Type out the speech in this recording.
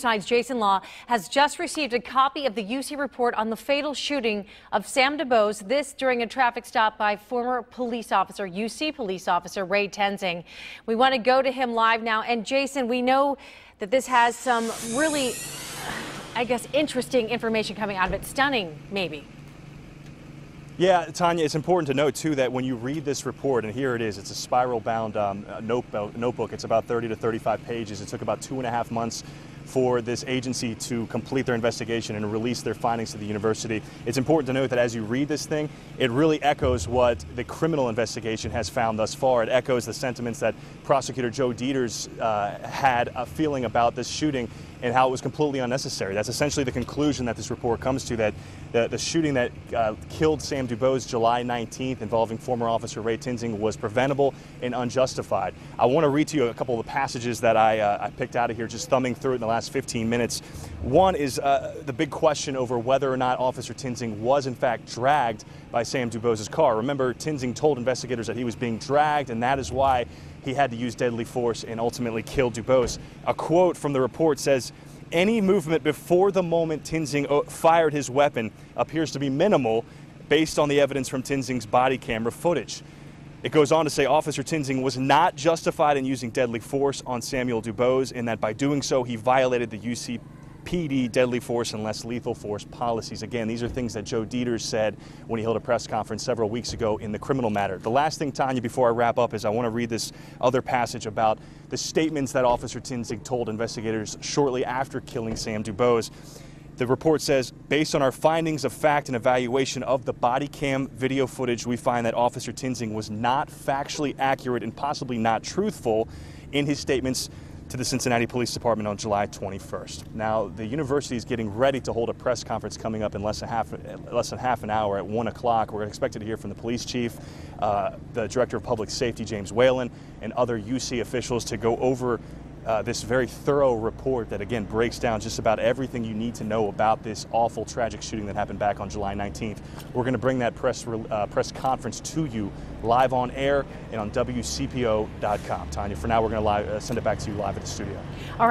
Tonight's Jason Law has just received a copy of the UC report on the fatal shooting of Sam DuBose, this during a traffic stop by former UC police officer Ray Tenzing. We want to go to him live now. And Jason, we know that this has some really, I guess, interesting information coming out of it. Stunning, maybe. Yeah, Tanya, it's important to note, too, that when you read this report, and here it is, it's a spiral-bound notebook. It's about 30 to 35 pages. It took about 2.5 months for this agency to complete their investigation and release their findings to the university. It's important to note that as you read this thing, it really echoes what the criminal investigation has found thus far. It echoes the sentiments that Prosecutor Joe Dieters had a feeling about this shooting and how it was completely unnecessary. That's essentially the conclusion that this report comes to, that the shooting that killed Sam DuBose July 19th involving former officer Ray Tenzing was preventable and unjustified. I want to read to you a couple of the passages that I picked out of here, just thumbing through it in the last 15 minutes. One is the big question over whether or not Officer Tenzing was in fact dragged by Sam DuBose's car. Remember, Tenzing told investigators that he was being dragged, and that is why he had to use deadly force and ultimately kill DuBose. A quote from the report says, "Any movement before the moment Tenzing fired his weapon appears to be minimal based on the evidence from Tenzing's body camera footage." It goes on to say Officer Tenzing was not justified in using deadly force on Samuel DuBose, and that by doing so he violated the UCPD deadly force and less lethal force policies. Again, these are things that Joe Dieters said when he held a press conference several weeks ago in the criminal matter. The last thing, Tanya, before I wrap up, is I want to read this other passage about the statements that Officer Tenzing told investigators shortly after killing Sam DuBose. The report says, based on our findings of fact and evaluation of the body cam video footage, we find that Officer Tenzing was not factually accurate and possibly not truthful in his statements to the Cincinnati Police Department on July 21st. Now, the university is getting ready to hold a press conference coming up in less than half an hour at 1 o'clock. We're expected to hear from the police chief, the director of public safety, James Whalen, and other UC officials to go over this very thorough report that, again, breaks down just about everything you need to know about this awful, tragic shooting that happened back on July 19th. We're going to bring that press conference to you live on air and on WCPO.com. Tanya, for now, we're going to send it back to you live at the studio. All right.